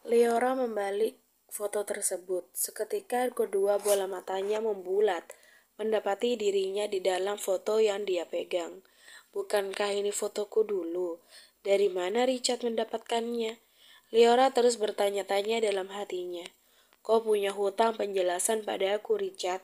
Leora membalik foto tersebut. Seketika kedua bola matanya membulat, mendapati dirinya di dalam foto yang dia pegang. Bukankah ini fotoku dulu? Dari mana Richard mendapatkannya? Leora terus bertanya-tanya dalam hatinya. Kau punya hutang penjelasan pada aku, Richard.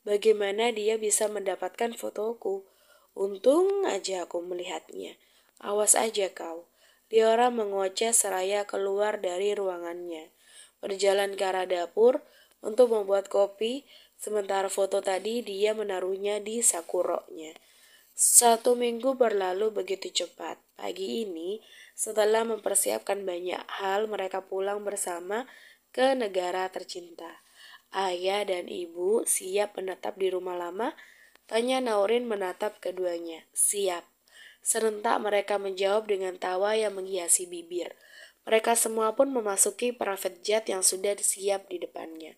Bagaimana dia bisa mendapatkan fotoku? Untung aja aku melihatnya. Awas aja kau. Leora mengoceh seraya keluar dari ruangannya. Berjalan ke arah dapur untuk membuat kopi, sementara foto tadi dia menaruhnya di sakuroknya. 1 minggu berlalu begitu cepat. Pagi ini, setelah mempersiapkan banyak hal, mereka pulang bersama ke negara tercinta. Ayah dan ibu siap menetap di rumah lama? Tanya Naurin menatap keduanya. Siap. Serentak mereka menjawab dengan tawa yang menghiasi bibir. Mereka semua pun memasuki private jet yang sudah siap di depannya.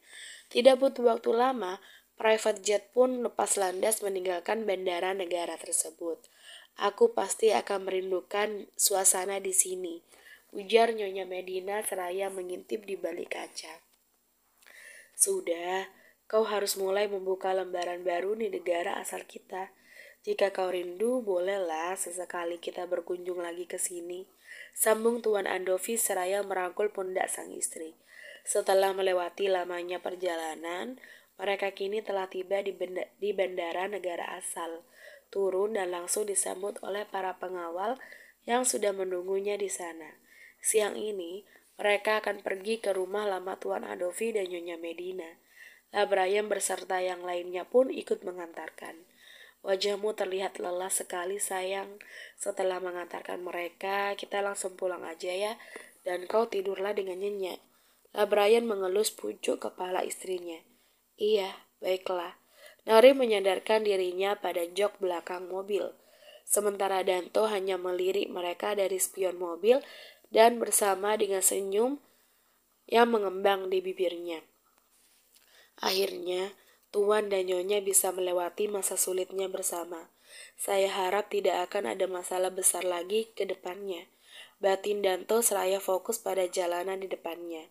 Tidak butuh waktu lama, private jet pun lepas landas meninggalkan bandara negara tersebut. Aku pasti akan merindukan suasana di sini, ujar Nyonya Medina seraya mengintip di balik kaca. Sudah, kau harus mulai membuka lembaran baru di negara asal kita. Jika kau rindu, bolehlah sesekali kita berkunjung lagi ke sini. Sambung Tuan Andovi seraya merangkul pundak sang istri. Setelah melewati lamanya perjalanan, mereka kini telah tiba di bandara negara asal. Turun dan langsung disambut oleh para pengawal yang sudah menunggunya di sana. Siang ini, mereka akan pergi ke rumah lama Tuan Andovi dan Nyonya Medina. Brian beserta yang lainnya pun ikut mengantarkan. Wajahmu terlihat lelah sekali sayang. Setelah mengantarkan mereka, kita langsung pulang aja ya. Dan kau tidurlah dengan nyenyak. Brian mengelus pucuk kepala istrinya. Iya, baiklah. Nari menyadarkan dirinya pada jok belakang mobil. Sementara Danto hanya melirik mereka dari spion mobil dan bersama dengan senyum yang mengembang di bibirnya. Akhirnya, Tuan dan Nyonya bisa melewati masa sulitnya bersama. Saya harap tidak akan ada masalah besar lagi ke depannya. Batin Danto seraya fokus pada jalanan di depannya.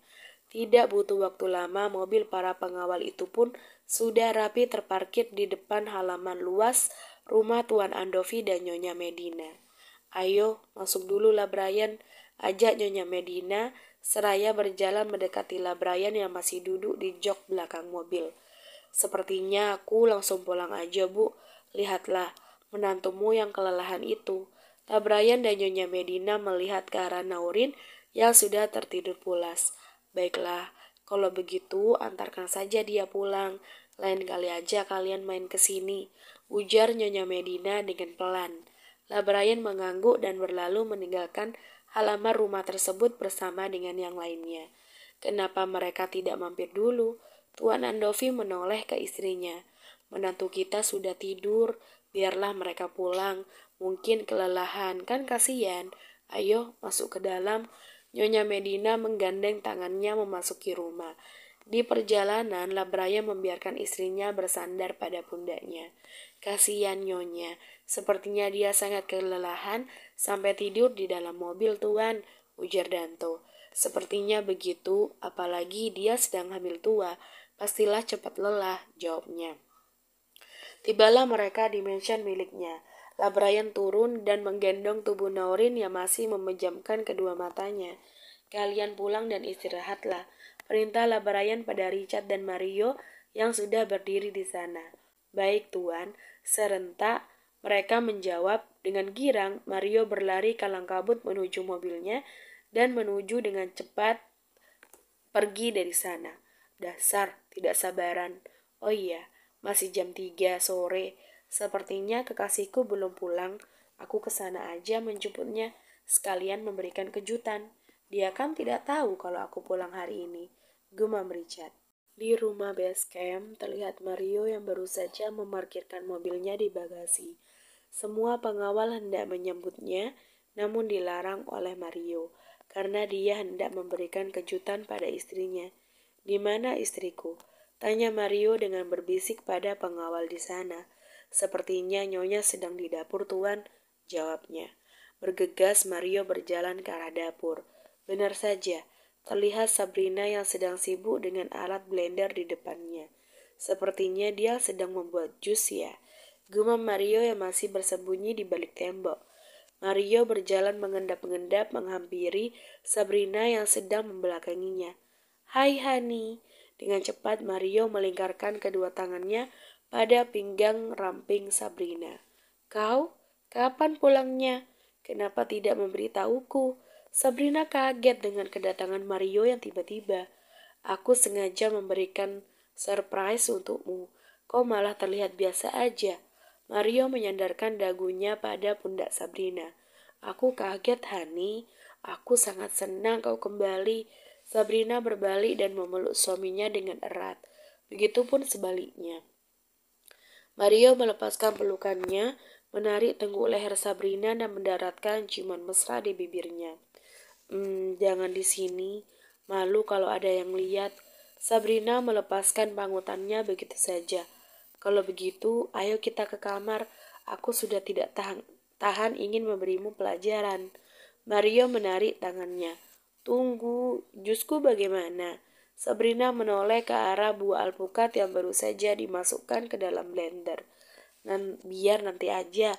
Tidak butuh waktu lama, mobil para pengawal itu pun sudah rapi terparkir di depan halaman luas rumah Tuan Andovi dan Nyonya Medina. Ayo, masuk dulu lah Brian, ajak Nyonya Medina seraya berjalan mendekati Brian yang masih duduk di jok belakang mobil. Sepertinya aku langsung pulang aja, Bu. Lihatlah, menantumu yang kelelahan itu. Brian dan Nyonya Medina melihat ke arah Naurin yang sudah tertidur pulas. Baiklah, kalau begitu antarkan saja dia pulang. Lain kali aja kalian main ke sini, ujar Nyonya Medina dengan pelan. Brian mengangguk dan berlalu meninggalkan halaman rumah tersebut bersama dengan yang lainnya. Kenapa mereka tidak mampir dulu? Tuan Andovi menoleh ke istrinya. Menantu kita sudah tidur, biarlah mereka pulang. Mungkin kelelahan, kan kasihan. Ayo masuk ke dalam. Nyonya Medina menggandeng tangannya memasuki rumah. Di perjalanan, Brian membiarkan istrinya bersandar pada pundaknya. Kasihan Nyonya, sepertinya dia sangat kelelahan sampai tidur di dalam mobil, Tuan, ujar Danto. Sepertinya begitu, apalagi dia sedang hamil tua. Pastilah cepat lelah, jawabnya. Tibalah mereka di mansion miliknya. Brian turun dan menggendong tubuh Naurin yang masih memejamkan kedua matanya. Kalian pulang dan istirahatlah, perintah Brian pada Richard dan Mario yang sudah berdiri di sana. Baik Tuan, serentak mereka menjawab. Dengan girang, Mario berlari kalang kabut menuju mobilnya dan menuju dengan cepat pergi dari sana. Dasar, tidak sabaran. Oh iya, masih jam 3 sore. Sepertinya kekasihku belum pulang. Aku ke sana aja menjemputnya, sekalian memberikan kejutan. Dia kan tidak tahu kalau aku pulang hari ini, gumam Richard. Di rumah base camp, terlihat Mario yang baru saja memarkirkan mobilnya di bagasi. Semua pengawal hendak menyambutnya, namun dilarang oleh Mario, karena dia hendak memberikan kejutan pada istrinya. Di mana istriku? Tanya Mario dengan berbisik pada pengawal di sana. Sepertinya Nyonya sedang di dapur, Tuan, jawabnya. Bergegas Mario berjalan ke arah dapur. Benar saja, terlihat Sabrina yang sedang sibuk dengan alat blender di depannya. Sepertinya dia sedang membuat jus ya. Gumam Mario yang masih bersembunyi di balik tembok. Mario berjalan mengendap-endap menghampiri Sabrina yang sedang membelakanginya. Hai Hani. Dengan cepat Mario melingkarkan kedua tangannya pada pinggang ramping Sabrina. Kau? Kapan pulangnya? Kenapa tidak memberitahuku? Sabrina kaget dengan kedatangan Mario yang tiba-tiba. Aku sengaja memberikan surprise untukmu. Kau malah terlihat biasa aja. Mario menyandarkan dagunya pada pundak Sabrina. Aku kaget, Hani. Aku sangat senang kau kembali. Sabrina berbalik dan memeluk suaminya dengan erat. Begitupun sebaliknya. Mario melepaskan pelukannya, menarik tengguk leher Sabrina dan mendaratkan ciuman mesra di bibirnya. Jangan di sini. Malu kalau ada yang lihat. Sabrina melepaskan pangutannya begitu saja. Kalau begitu, ayo kita ke kamar. Aku sudah tidak tahan ingin memberimu pelajaran. Mario menarik tangannya. Tunggu, jusku bagaimana? Sabrina menoleh ke arah buah alpukat yang baru saja dimasukkan ke dalam blender. Biar nanti aja.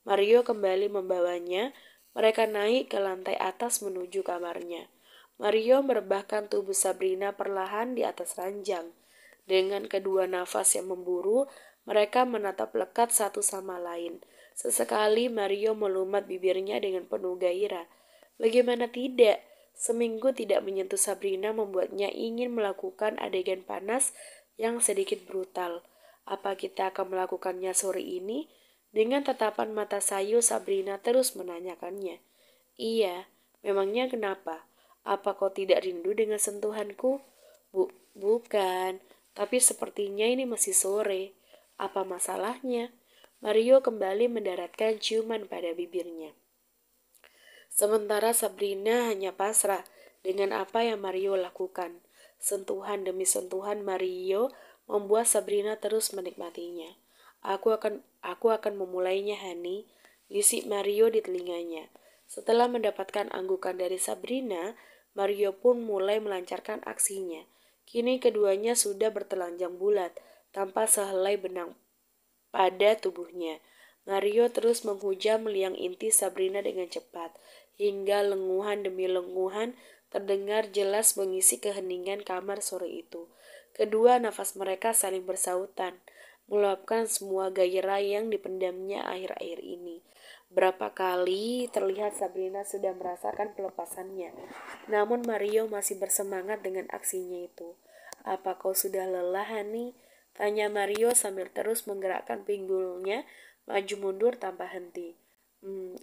Mario kembali membawanya. Mereka naik ke lantai atas menuju kamarnya. Mario merebahkan tubuh Sabrina perlahan di atas ranjang. Dengan kedua nafas yang memburu, mereka menatap lekat satu sama lain. Sesekali Mario melumat bibirnya dengan penuh gairah. Bagaimana tidak? Seminggu tidak menyentuh Sabrina membuatnya ingin melakukan adegan panas yang sedikit brutal. Apa kita akan melakukannya sore ini? Dengan tatapan mata sayu Sabrina terus menanyakannya. Iya, memangnya kenapa? Apa kau tidak rindu dengan sentuhanku? Bukan, tapi sepertinya ini masih sore. Apa masalahnya? Mario kembali mendaratkan ciuman pada bibirnya. Sementara Sabrina hanya pasrah dengan apa yang Mario lakukan. Sentuhan demi sentuhan Mario membuat Sabrina terus menikmatinya. Aku akan memulainya, Hani, bisik Mario di telinganya. Setelah mendapatkan anggukan dari Sabrina, Mario pun mulai melancarkan aksinya. Kini keduanya sudah bertelanjang bulat, tanpa sehelai benang pada tubuhnya. Mario terus menghujam liang inti Sabrina dengan cepat, hingga lenguhan demi lenguhan terdengar jelas mengisi keheningan kamar sore itu. Kedua nafas mereka saling bersautan, meluapkan semua gairah yang dipendamnya akhir-akhir ini. Berapa kali terlihat Sabrina sudah merasakan pelepasannya, namun Mario masih bersemangat dengan aksinya itu. Apa kau sudah lelah, Hani? Tanya Mario sambil terus menggerakkan pinggulnya maju mundur tanpa henti.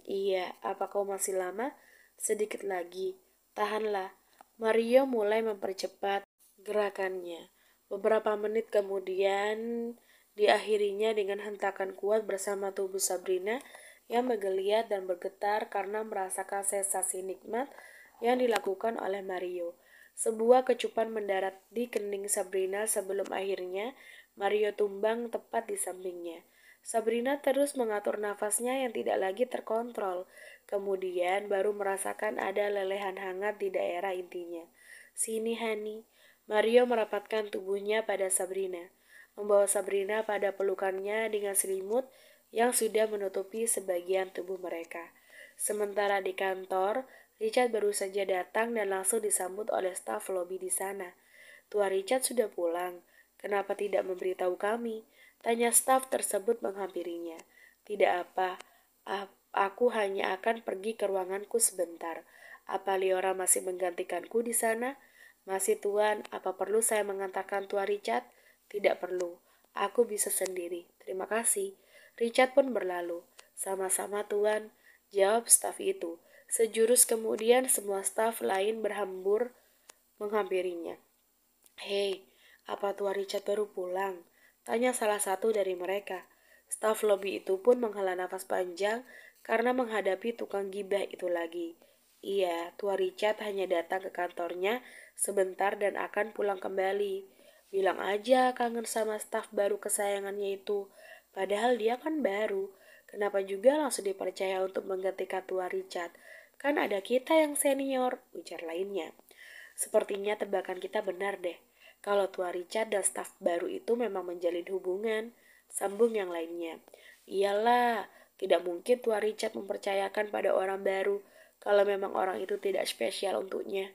Iya, apa kau masih lama? Sedikit lagi. Tahanlah. Mario mulai mempercepat gerakannya. Beberapa menit kemudian diakhirinya dengan hentakan kuat bersama tubuh Sabrina yang menggeliat dan bergetar karena merasakan sensasi nikmat yang dilakukan oleh Mario. Sebuah kecupan mendarat di kening Sabrina sebelum akhirnya Mario tumbang tepat di sampingnya. Sabrina terus mengatur nafasnya yang tidak lagi terkontrol. Kemudian baru merasakan ada lelehan hangat di daerah intinya. Sini, Hani. Mario merapatkan tubuhnya pada Sabrina, membawa Sabrina pada pelukannya dengan selimut yang sudah menutupi sebagian tubuh mereka. Sementara di kantor, Richard baru saja datang dan langsung disambut oleh staf lobi di sana. Tua Richard sudah pulang. Kenapa tidak memberitahu kami? Tanya staf tersebut menghampirinya. Tidak apa, aku hanya akan pergi ke ruanganku sebentar. Apa Liora masih menggantikanku di sana? Masih, Tuan. Apa perlu saya mengantarkan Tua Richard? Tidak perlu. Aku bisa sendiri. Terima kasih. Richard pun berlalu. Sama-sama, Tuan, jawab staf itu. Sejurus kemudian semua staf lain berhambur menghampirinya. Hei, apa Tua Richard baru pulang? Tanya salah satu dari mereka. Staf lobi itu pun menghela nafas panjang karena menghadapi tukang gibah itu lagi. Iya, Tua Richard hanya datang ke kantornya sebentar dan akan pulang kembali. Bilang aja kangen sama staf baru kesayangannya itu. Padahal dia kan baru. Kenapa juga langsung dipercaya untuk menggantikan Tua Richard? Kan ada kita yang senior, ujar lainnya. Sepertinya tebakan kita benar deh. Kalau Tua Richard dan staf baru itu memang menjalin hubungan, sambung yang lainnya. Iyalah, tidak mungkin Tua Richard mempercayakan pada orang baru kalau memang orang itu tidak spesial untuknya.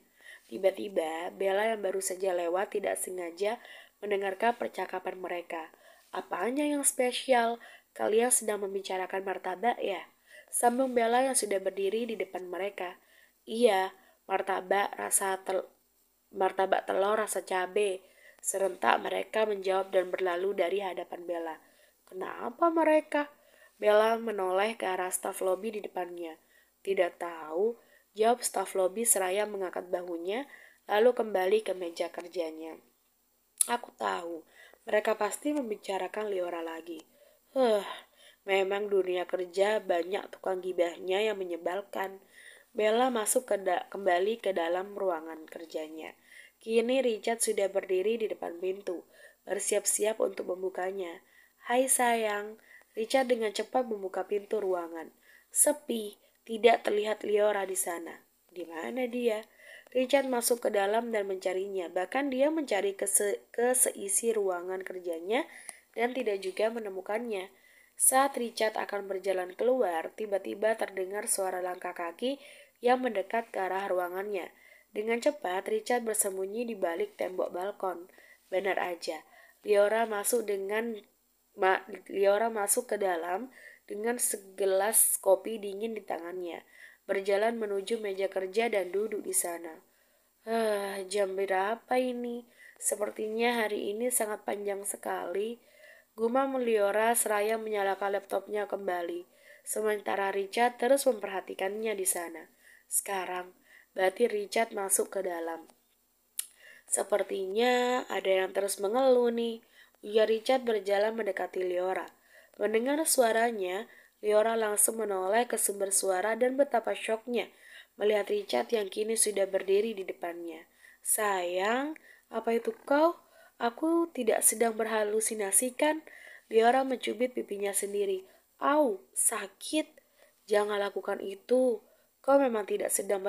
Tiba-tiba, Bella yang baru saja lewat tidak sengaja mendengarkan percakapan mereka. Apanya yang spesial? Kalian sedang membicarakan martabak ya? Sambung Bella yang sudah berdiri di depan mereka. Iya, martabak telur rasa cabe. Serentak mereka menjawab dan berlalu dari hadapan Bella. Kenapa mereka? Bella menoleh ke arah staf lobi di depannya. Tidak tahu, jawab staf lobi seraya mengangkat bahunya, lalu kembali ke meja kerjanya. Aku tahu, mereka pasti membicarakan Liora lagi. Memang dunia kerja banyak tukang gibahnya yang menyebalkan. Bella masuk kembali ke dalam ruangan kerjanya. Kini Richard sudah berdiri di depan pintu, bersiap-siap untuk membukanya. Hai sayang, Richard dengan cepat membuka pintu ruangan. Sepi, tidak terlihat Liora di sana. Di mana dia? Richard masuk ke dalam dan mencarinya. Bahkan dia mencari ke seisi ruangan kerjanya dan tidak juga menemukannya. Saat Richard akan berjalan keluar, tiba-tiba terdengar suara langkah kaki yang mendekat ke arah ruangannya. Dengan cepat, Richard bersembunyi di balik tembok balkon. Benar aja, Liora masuk ke dalam dengan segelas kopi dingin di tangannya, berjalan menuju meja kerja dan duduk di sana. Jam berapa ini? Sepertinya hari ini sangat panjang sekali. Gumam Liora seraya menyalakan laptopnya kembali. Sementara Richard terus memperhatikannya di sana. Sekarang, berarti Richard masuk ke dalam. Sepertinya ada yang terus mengeluh nih. Ujar Richard berjalan mendekati Liora. Mendengar suaranya, Liora langsung menoleh ke sumber suara dan betapa syoknya melihat Richard yang kini sudah berdiri di depannya. Sayang, apa itu kau? Aku tidak sedang berhalusinasi kan? Liora mencubit pipinya sendiri. Au, sakit. Jangan lakukan itu. Kau memang tidak sedang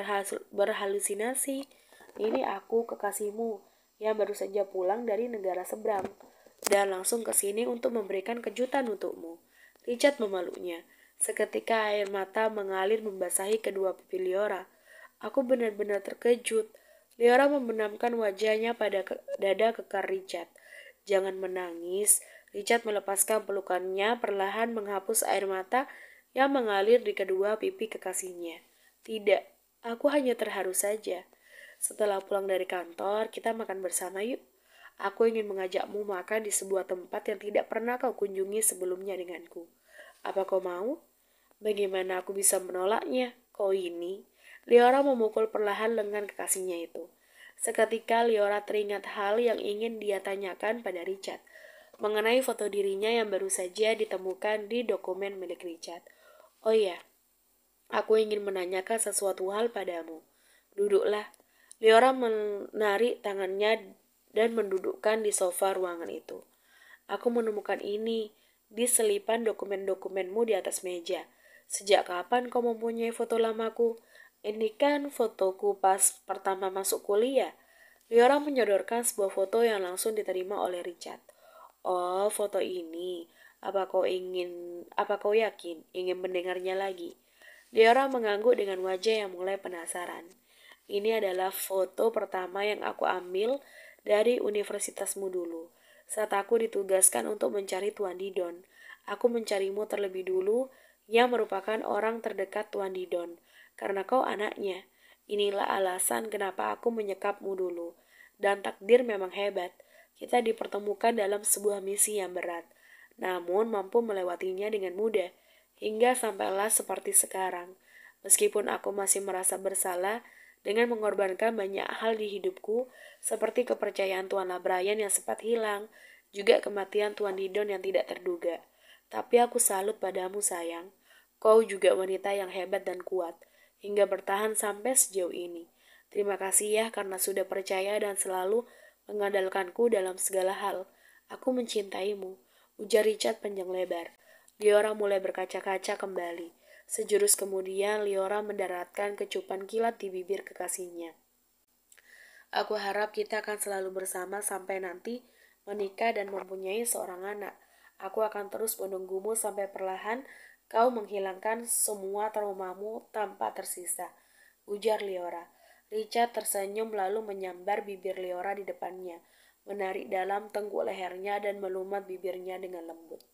berhalusinasi. Ini aku, kekasihmu, yang baru saja pulang dari negara seberang, dan langsung ke sini untuk memberikan kejutan untukmu. Richard memeluknya. Seketika air mata mengalir membasahi kedua pipi Liora. Aku benar-benar terkejut. Liora membenamkan wajahnya pada dada kekar Richard. Jangan menangis. Richard melepaskan pelukannya, perlahan menghapus air mata yang mengalir di kedua pipi kekasihnya. Tidak, aku hanya terharu saja. Setelah pulang dari kantor, kita makan bersama yuk. Aku ingin mengajakmu makan di sebuah tempat yang tidak pernah kau kunjungi sebelumnya denganku. Apa kau mau? Bagaimana aku bisa menolaknya? Kau ini. Liora memukul perlahan lengan kekasihnya itu. Seketika Liora teringat hal yang ingin dia tanyakan pada Richard. Mengenai foto dirinya yang baru saja ditemukan di dokumen milik Richard. Oh ya, aku ingin menanyakan sesuatu hal padamu. Duduklah. Liora menarik tangannya dan mendudukkan di sofa ruangan itu. Aku menemukan ini di selipan dokumen-dokumenmu di atas meja. Sejak kapan kau mempunyai foto lamaku? Ini kan fotoku pas pertama masuk kuliah. Liora menyodorkan sebuah foto yang langsung diterima oleh Richard. Oh, foto ini. Apa kau yakin ingin mendengarnya lagi? Liora mengangguk dengan wajah yang mulai penasaran. Ini adalah foto pertama yang aku ambil dari universitasmu dulu. Saat aku ditugaskan untuk mencari Tuan Didon, aku mencarimu terlebih dulu yang merupakan orang terdekat Tuan Didon. Karena kau anaknya. Inilah alasan kenapa aku menyekapmu dulu. Dan takdir memang hebat. Kita dipertemukan dalam sebuah misi yang berat. Namun mampu melewatinya dengan mudah. Hingga sampailah seperti sekarang. Meskipun aku masih merasa bersalah, dengan mengorbankan banyak hal di hidupku, seperti kepercayaan Tuan Labrayan yang sempat hilang, juga kematian Tuan Didon yang tidak terduga. Tapi aku salut padamu sayang. Kau juga wanita yang hebat dan kuat, hingga bertahan sampai sejauh ini. Terima kasih ya karena sudah percaya dan selalu mengandalkanku dalam segala hal. Aku mencintaimu, ujar Richard panjang lebar. Liora mulai berkaca-kaca kembali. Sejurus kemudian, Liora mendaratkan kecupan kilat di bibir kekasihnya. Aku harap kita akan selalu bersama sampai nanti menikah dan mempunyai seorang anak. Aku akan terus menunggumu sampai perlahan kau menghilangkan semua traumamu tanpa tersisa, ujar Leora. Richard tersenyum lalu menyambar bibir Leora di depannya, menarik dalam tengkuk lehernya dan melumat bibirnya dengan lembut.